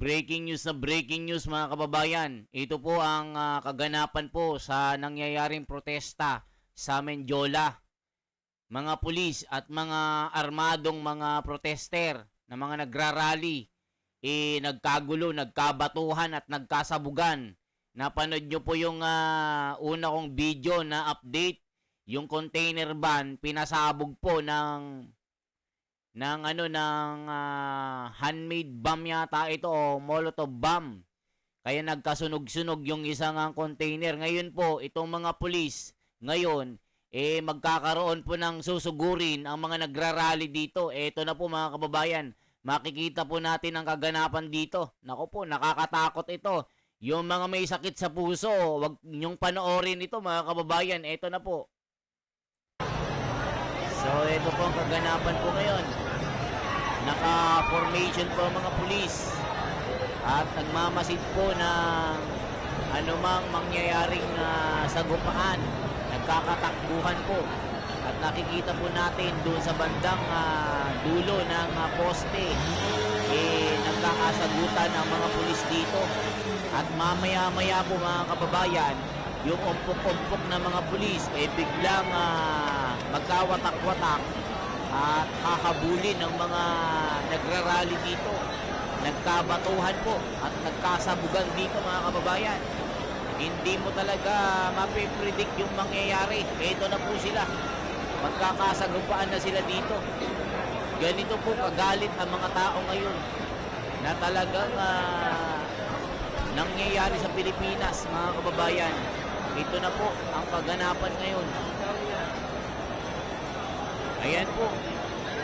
Breaking news na breaking news mga kababayan. Ito po ang kaganapan po sa nangyayaring protesta sa Mendiola. Mga pulis at mga armadong mga protester na mga nagrarally, nagkagulo, nagkabatuhan at nagkasabugan. Napanood nyo po yung una kong video na update. Yung container van, pinasabog po ng handmade bomb yata ito o molotov bomb. Kaya nagkasunog-sunog yung isang container. Ngayon po, itong mga pulis, ngayon, magkakaroon po ng susugurin ang mga nagrarally dito. Ito na po mga kababayan, makikita po natin ang kaganapan dito. Naku po, nakakatakot ito. Yung mga may sakit sa puso, wag nyong panoorin ito mga kababayan. Ito na po. So, ito po ang kaganapan po ngayon. Naka-formation po ang mga pulis at nagmamasid po ng anumang mangyayaring sagupaan. Nagkakatakbuhan po at nakikita po natin doon sa bandang dulo ng poste, nagkakasagutan ang mga pulis dito. At mamaya-maya po mga kababayan, yung umpok-umpok na mga pulis biglang magkawatak-watak at hahabulin ng mga nagrarally dito. Nagkabatuhan po at nagkasabugan dito mga kababayan. Hindi mo talaga mapipredict yung mangyayari. Ito na po sila. Magkakasagupaan na sila dito. Ganito po kagalit ang mga tao ngayon na talagang nangyayari sa Pilipinas mga kababayan. Ito na po ang kaganapan ngayon. Ayan po.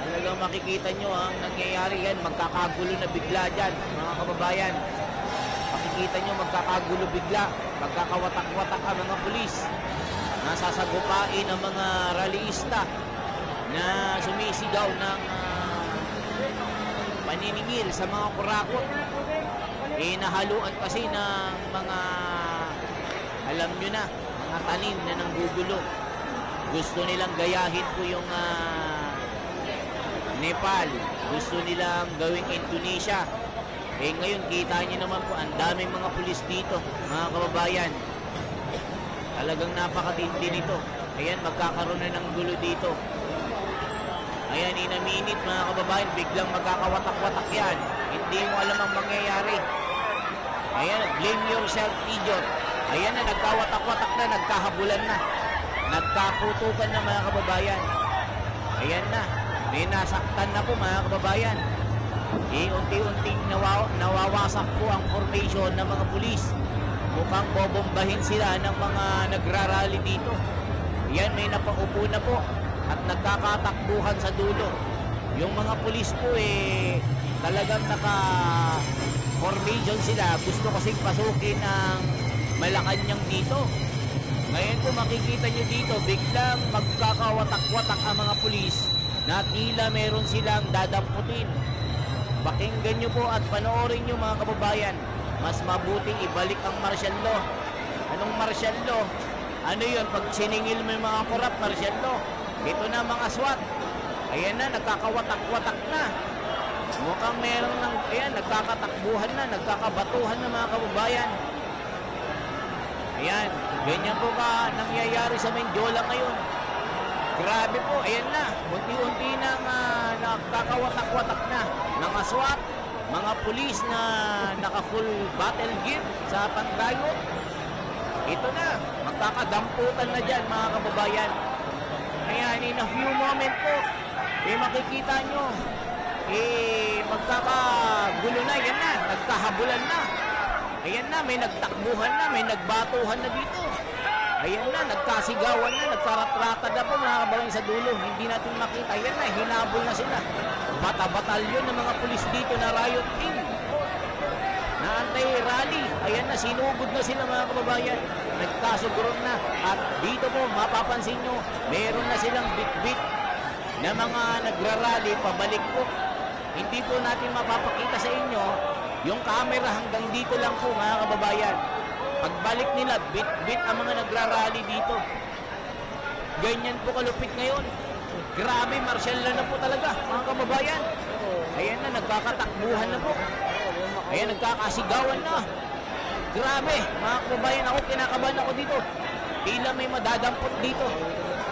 Talagang makikita nyo ang nangyayari yan. Magkakagulo na bigla dyan mga kababayan. Makikita nyo magkakagulo bigla. Magkakawatak-watak ang mga pulis. Nasasagupain ang mga rallyista na sumisigaw ng paniningil sa mga kurakot. Nahaluan kasi ng mga, alam nyo na, mga tanim na nanggugulo. Gusto nilang gayahin po yung Nepal. Gusto nilang gawing Indonesia. Ngayon, kita nyo naman po, ang daming mga pulis dito, mga kababayan. Talagang napakatindi nito. Ayan, magkakaroon na ng gulo dito. Ayan, in a minute, mga kababayan, biglang magkakawatak-watak yan. Hindi mo alam ang mangyayari. Ayan, blame yourself, idiot. Ayan na, nagkawatak-watak na, nagkahabulan na. Nagkaputukan na mga kababayan. Ayan na, may nasaktan na po mga kababayan. Unti-unting nawawasak po ang formation ng mga pulis. Mukhang bobombahin sila ng mga nagrarally dito. Ayan, may napaupo na po at nagkakatakbuhan sa dulo. Yung mga pulis po talagang naka-formation sila. Gusto kasing pasukin ang Malacanang dito. Ngayon po makikita nyo dito, biglang magkakawatak-watak ang mga pulis na tila meron silang dadamputin. Pakinggan nyo po at panoorin nyo mga kababayan. Mas mabuting ibalik ang martial law. Anong martial law? Ano yun? Pag siningil mo yung mga korap, martial law. Ito na mga SWAT. Ayan na, nagkakawatak-watak na. Mukhang meron ng, ayan, nagkakatakbuhan na, nagkakabatuhan na mga kababayan. Ayan, ganyan po ka nangyayari sa Mendiola ngayon. Grabe po, ayan na, unti-unti nang nakakawatak-watak na. Mga SWAT, mga pulis na naka-full battle gear sa pangdayot. Ito na, magkakadamputan na dyan mga kababayan. Ayan, in a few moment po, makikita nyo, magkakagulo na, yan na, nagkahabulan na. Ayan na, may nagtakbuhan na, may nagbatuhan na dito. Ayan na, nagkasigawan na, nagkaratrata na po mga kababayan sa dulo. Hindi natin makita. Ayan na, hinabol na sila. Bata-batalyon ng mga pulis dito na riot team. Na anti-rally. Ayan na, sinugod na sila mga kababayan. Nagkasuguron na. At dito po, mapapansin nyo, meron na silang bit-bit na mga nagrarally pabalik po. Hindi po natin mapapakita sa inyo yung camera hanggang dito lang po mga kababayan. Pagbalik nila, bit-bit ang mga nagrarally dito. Ganyan po kalupit ngayon. Grabe, martial law na po talaga mga kababayan. Ayan na, nagkakatakbuhan na po. Ayan, nagkakasigawan na. Grabe, mga kababayan, ako kinakabahan ako dito. Tila may madadampot dito.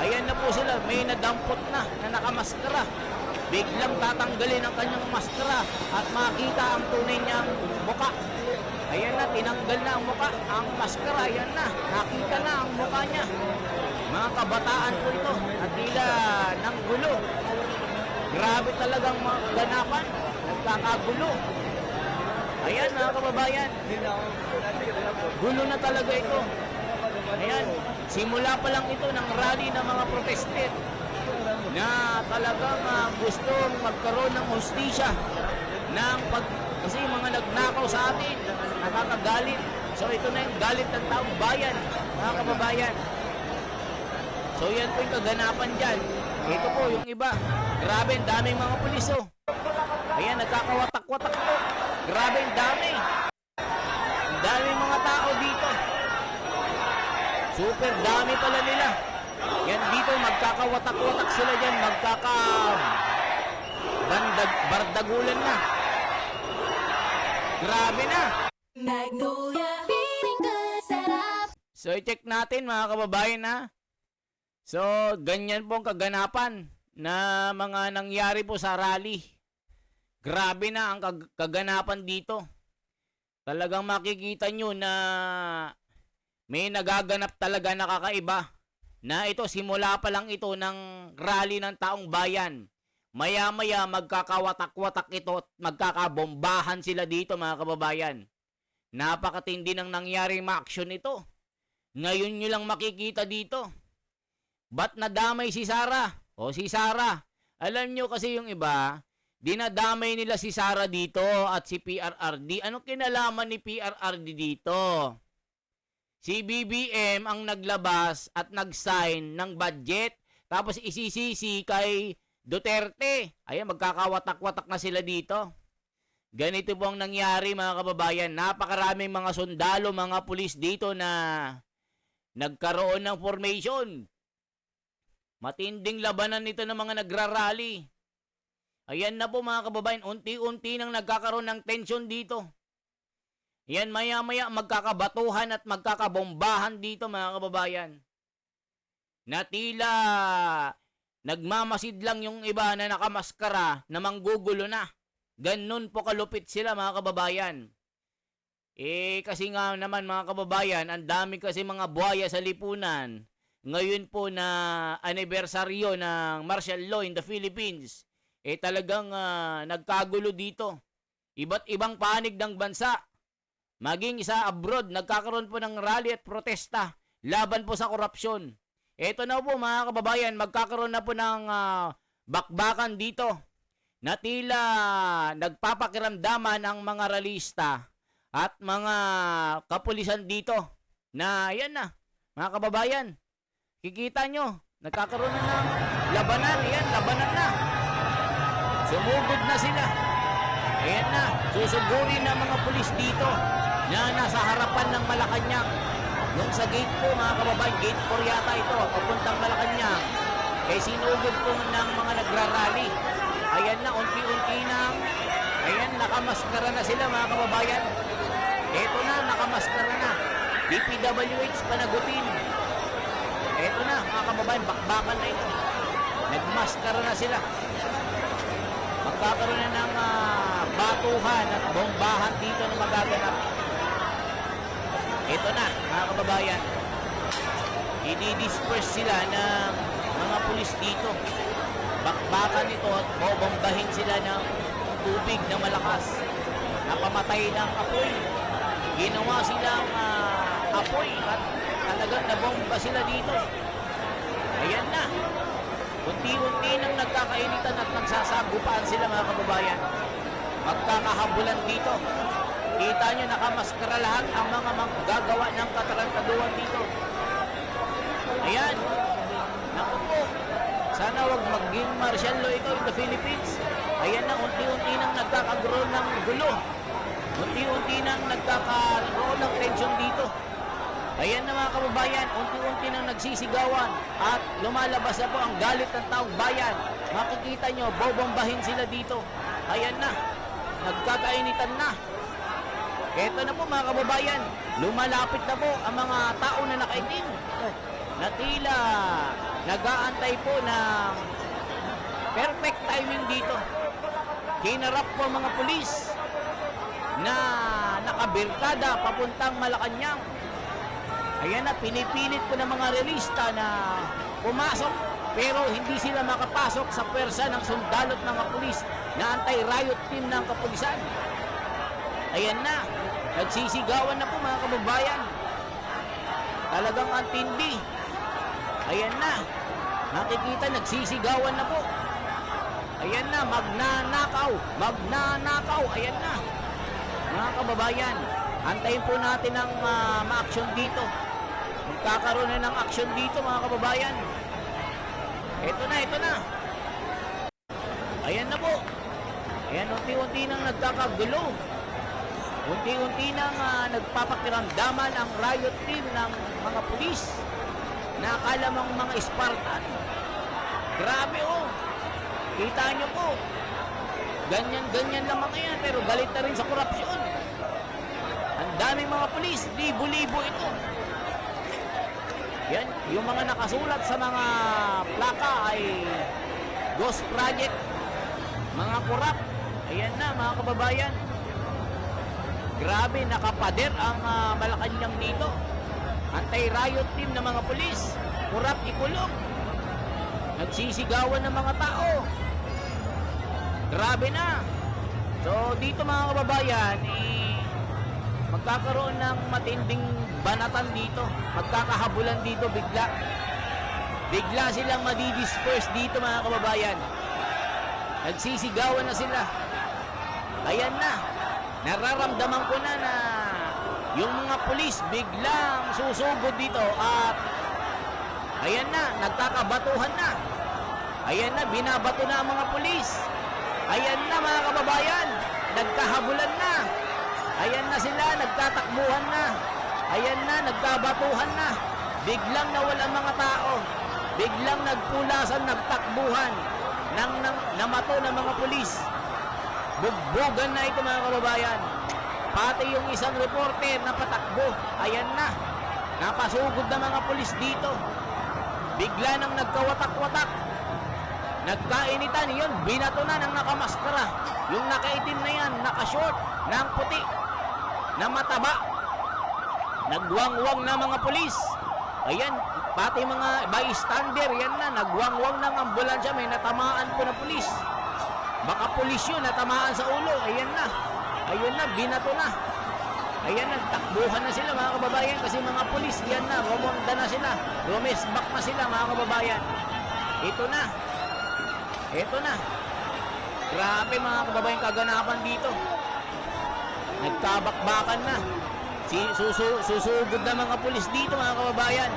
Ayan na po sila, may nadampot na nakamaskara. Biglang tatanggalin ang kanyang maskara at makita ang tunay niyang muka. Ayan na, tinanggal na ang muka, ang maskara, ayan na, nakita na ang muka niya. Mga kabataan po ito, at tila ng gulo. Grabe talagang mga kaganapan, nagkakagulo. Ayan mga kababayan, gulo na talaga ito. Ayan, simula pa lang ito ng rally ng mga protester na talagang gustong magkaroon ng hustisya ng kasi mga nagnakaw sa atin, nakakagalit. So ito na yung galit ng taong bayan, mga kababayan. So yan po yung kaganapan dyan. Ito po yung iba. Grabe, ang daming mga pulis oh. Ayan, nagkakawatak-watak po. Grabe, ang dami. Ang daming mga tao dito. Super dami pala nila. Yan dito, magkakawatak-watak sila dyan. Bardagulan na. Grabe na. Magnolia, feeling good, sarap. So, i-check natin mga kababayan ha. So, ganyan po ang kaganapan na mga nangyari po sa rally. Grabe na ang kaganapan dito. Talagang makikita nyo na may nagaganap talaga na kakaiba. Na ito, simula pa lang ito ng rally ng taong bayan. Maya-maya magkakawatak-watak ito at magkakabombahan sila dito mga kababayan. Napakatindi ng nangyaring ma-action ito. Ngayon nyo lang makikita dito. Ba't nadamay si Sara? O si Sara. Alam nyo kasi yung iba, dinadamay nila si Sara dito at si PRRD. Anong kinalaman ni PRRD dito? Si BBM ang naglabas at nag-sign ng budget. Tapos isisisi kay Duterte. Ayan, magkakawatak-watak na sila dito. Ganito po ang nangyari mga kababayan. Napakaraming mga sundalo, mga pulis dito na nagkaroon ng formation. Matinding labanan nito ng mga nagrarally. Ayan na po mga kababayan, unti-unti nang nagkakaroon ng tensyon dito. Ayan, maya-maya magkakabatuhan at magkakabombahan dito mga kababayan. Na tila nagmamasid lang yung iba na nakamaskara na manggugulo na. Ganun po kalupit sila mga kababayan. Kasi nga naman mga kababayan, ang dami kasi mga buhaya sa lipunan. Ngayon po na anibersaryo ng martial law in the Philippines, talagang nagkagulo dito. Iba't ibang panig ng bansa, maging isa abroad, nagkakaroon po ng rally at protesta laban po sa korupsyon. Ito na po mga kababayan, magkakaroon na po ng bakbakan dito na tila nagpapakiramdaman ang mga ralista at mga kapulisan dito na yan na mga kababayan. Kikita nyo, nagkakaroon na ng labanan. Ayan, labanan na. Sumugod na sila. Ayan na, susugurin na mga pulis dito na nasa harapan ng Malacanang. Yung sa gate po mga kababayan, gate 4 yata ito, papuntang Malacanang. Sinugod po ng mga nagrarally. Ayan na, unti-unti na. Ayan, nakamaskara na sila mga kababayan. Ito na, nakamaskara na. DPWH panagutin. Eto na, mga kababayan, bakbakan na ito. Nagmaskara na sila. Magkakaroon na ng batuhan at bombahan dito na magaganap. Ito na, mga kababayan. I-disperse sila ng mga pulis dito. Bakbakan ito at bombahin sila ng tubig na malakas. Napamatay ng apoy. Ginawa silang apoy at talagang nabomba sila dito. Ayan na. Unti-unti nang nagkakainitan at nagsasagupaan sila mga kababayan. Magkakahabulan dito. Kita nyo, nakamaskara lahat ang mga gagawa ng katarantaduhan dito. Ayan. Naku po. Sana wag maging martial law ito in the Philippines. Ayan na, unti-unti nang nagkakaroon ng gulo. Unti-unti nang nagkakaroon ng tension dito. Ayan na mga kababayan, unti-unti nang nagsisigawan at lumalabas na po ang galit ng taong bayan. Makikita nyo, bobombahin sila dito. Ayan na, nagkakainitan na. Eto na po mga kababayan, lumalapit na po ang mga tao na nakaitim na tila nag-aantay po ng perfect timing dito. Kinarap po ang mga pulis na nakabirkada papuntang Malacanang. Ayan na, pinipilit po ng mga realista na pumasok pero hindi sila makapasok sa pwersa ng sundalot ng mga pulis na anti-riot team ng kapulisan. Ayan na, nagsisigawan na po mga kababayan. Talagang antindi. Ayan na, nakikita nagsisigawan na po. Ayan na, magnanakaw, ayan na. Mga kababayan, antayin po natin ang ma-action dito. Magkakaroon na ng action dito mga kababayan. Ito na. Ayan na po. Ayan, unti-unti nang nagkakagulo. Unti-unti nang nagpapakiramdaman ang riot team ng mga pulis na akala mong mga Spartan. Grabe oh. Kita nyo po. Ganyan lang mga yan, pero galit na rin sa korupsyon. Ang daming mga pulis, libo-libo ito. Yan, yung mga nakasulat sa mga plaka ay Ghost Project, mga korap. Ayan na mga kababayan. Grabe, nakapader ang Malacanang dito. Anti-riot team ng mga pulis. Korap ikulong. Nagsisigawan ng mga tao. Grabe na. So dito mga kababayan, magkakaroon ng matinding banatan dito. Magkakahabulan dito bigla. Bigla silang madidisperse dito mga kababayan. Nagsisigawan na sila. Ayan na. Nararamdaman ko na yung mga pulis biglang susugod dito at ayan na, nagkakabatuhan na. Ayan na, binabato na ang mga pulis. Ayan na mga kababayan, nagkahabulan na. Ayan na sila, nagkatakbuhan na. Ayan na, nagkabatuhan na. Biglang nawala ang mga tao. Biglang nagpulasan, nagtakbuhan namato ng mga pulis. Bugbugan na ito mga kababayan. Pati yung isang reporter na patakbo. Ayan na, napasugod na mga pulis dito. Bigla nang nagkawatak-watak. Nagkainitan, yun, binato na ng nakamaskara. Yung nakaitim na yan, nakashort, ng puti, na mataba. Nagwangwang na mga pulis. Ayan, pati mga bystander, yan na, nagwangwang ng ambulansya, may natamaan po na pulis. Baka pulis yun, natamaan sa ulo. Ayan na, ayun na, binato na. Ayan, nagtakbuhan na sila mga kababayan kasi mga pulis, yan na, rumonda na sila. Rumesbak na sila mga kababayan. Ito na. Grabe mga kababayan kaganapan dito. Nagkabakbakan na. Susugod na mga pulis dito mga kababayan.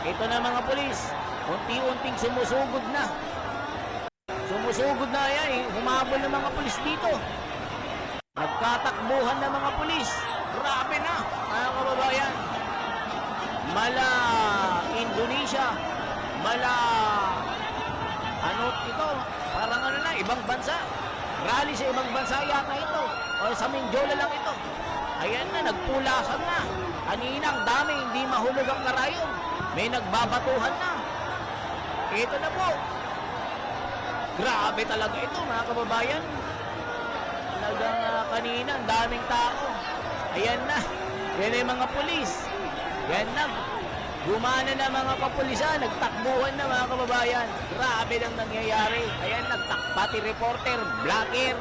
Ito na mga pulis. Unti-unting sumusugod na. Sumusugod na yan. Humabol na mga pulis dito. Nagkatakbuhan na mga pulis. Grabe na mga kababayan. Mala Indonesia. Mala ano ito? Parang ano na, ibang bansa. Rally sa ibang bansa yata ito. O sa Mindiola lang ito. Ayan na, nagpulasan na. Kanina ang dami, hindi mahulog ang karayon. May nagbabatuhan na. Ito na po. Grabe talaga ito mga kababayan. Talagang kanina ang daming tao. Ayan na. Yan ay mga pulis. Yan na. Gumana na mga kapulisan. Nagtakbuhan na mga kababayan. Grabe lang nangyayari. Ayan, pati reporter, vlogger.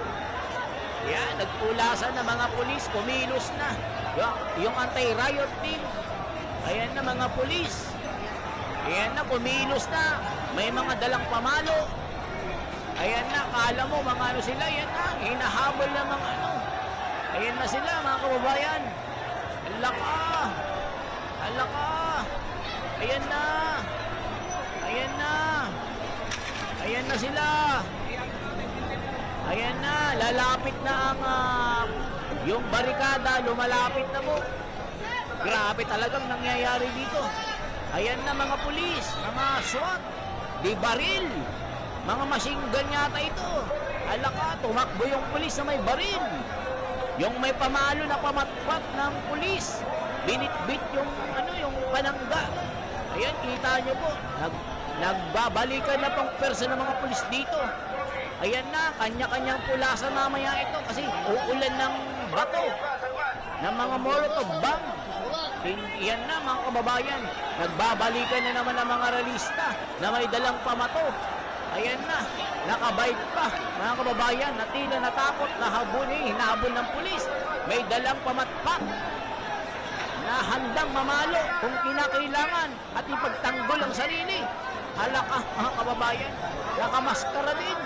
Yan, nagpulasan na mga pulis. Kumilos na. Yung anti-riot team. Ayan na mga pulis. Ayan na, kumilos na. May mga dalang pamalo. Ayan na, kala mo mga ano sila. Ayan na, hinahabol na mga ano. Ayan na sila mga kababayan. Alaka. Ayan na. Ayan na sila. Ayan na, lalapit na ang yung barikada, lumalapit na po. Grabe talagang nangyayari dito. Ayan na mga pulis, mga SWAT, di baril. Mga machine gun yata ito. Alaka, tumakbo yung pulis na may baril. Yung may pamalo na pamatpat ng pulis. Binitbit yung yung panangga. Ayan, kita nyo po. Nagbabalikan na pang persa ng mga pulis dito. Ayan na, kanya-kanyang pulasan mamaya ito kasi uulan ng bato, ng mga molotov bomb. Yan na mga kababayan, nagbabalikan na naman ang mga realista na may dalang pamato. Ayan na, nakabike pa mga kababayan na tila natakot na hinahabol ng pulis. May dalang pamatpak na handang mamalo kung kinakailangan at ipagtanggol ang sarili. Halaka mga kababayan, nakamaskara din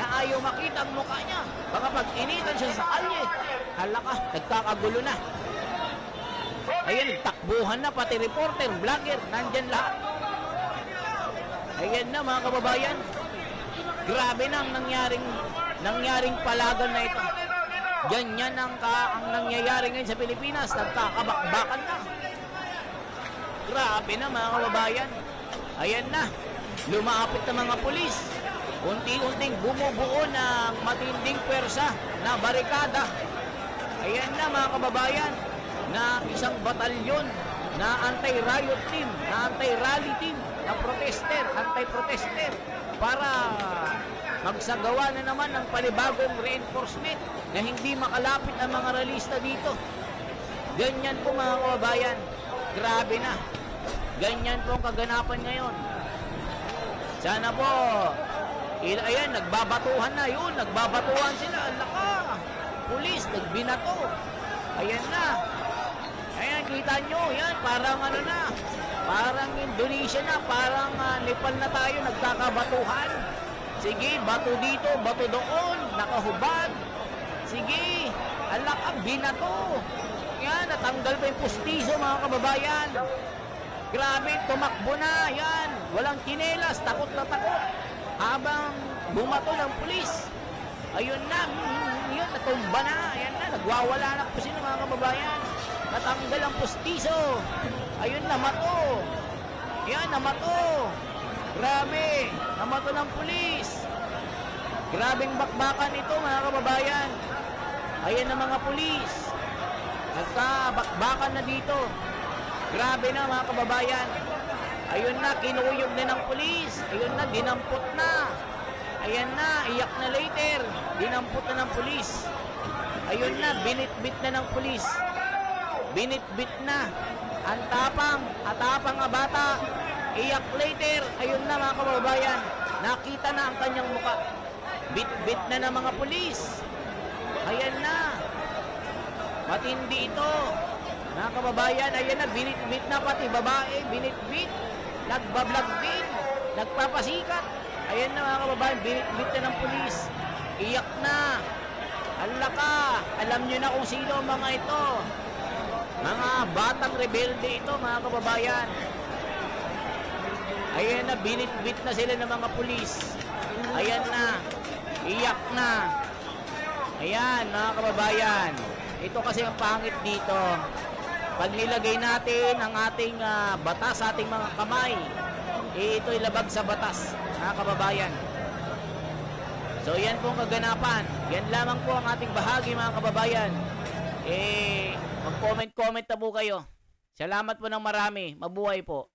na ayaw makita ang mukha niya. Baka pag initan siya sa kalye, halaka, nagkakagulo na. Ayan, nagtakbuhan na, pati reporter, vlogger, nandyan lahat. Ayan na mga kababayan, grabe na ang nangyaring palagan na ito. Ganyan ang nangyayari ngayon sa Pilipinas, nagkakabakbakan na. Grabe na mga kababayan. Ayan na, lumapit na mga pulis. Unti-unting bumubuo ng matinding pwersa na barikada. Ayan na mga kababayan, na isang batalyon na anti-riot team, na anti-rally team, na protester, anti-protester, para magsagawa na naman ng panibagong reinforcement na hindi makalapit ang mga realista dito. Ganyan po mga kababayan, grabe na. Ganyan po ang kaganapan ngayon. Sana po, ayan, nagbabatuhan na yun, nagbabatuhan sila, laka, pulis, nagbinato. Ayan na. Ayan, kita nyo, yan, parang parang Indonesia na, parang Nepal na tayo, nagkakabatuhan. Sige, bato dito, bato doon, nakahubad. Sige, alaka, binato. Yan, natanggal pa yung pustiso mga kababayan. Grabe, tumakbo na, yan, walang kinelas, takot na takot. Habang bumato ng pulis. Ayun na, yun, natumba na, ayan na, nagwawala na po sila mga kababayan. Natanggal ang pustiso. Ayun, namato. Yan, namato. Grabe, namato ng pulis. Grabeng bakbakan ito mga kababayan. Ayan na mga pulis. Nagkabakbakan na dito. Grabe na mga kababayan. Ayun na, kinuyog na ng pulis. Ayun na, dinampot na. Ayan na, iyak na later. Dinampot na ng pulis. Ayun na, binitbit na ng pulis. Binitbit na. Ang atapang nga bata. Iyak later. Ayun na mga kababayan. Nakita na ang kanyang muka. Bit-bit na ng mga pulis. Ayan na. Matindi ito. Mga kababayan, ayan na, binitbit na pati babae, binitbit, nagbablog din, nagpapasikat. Ayan na mga kababayan, binitbit na ng pulis. Iyak na. Alaka, alam nyo na kung sino ang mga ito. Mga batang rebelde ito mga kababayan. Ayan na, binitbit na sila ng mga pulis. Ayan na, iyak na. Ayan mga kababayan, ito kasi ang pangit dito. Pag nilagay natin ang ating batas sa ating mga kamay, ito'y labag sa batas, mga kababayan. So yan po ang kaganapan. Yan lamang po ang ating bahagi mga kababayan. Mag-comment-comment na po kayo. Salamat po ng marami. Mabuhay po.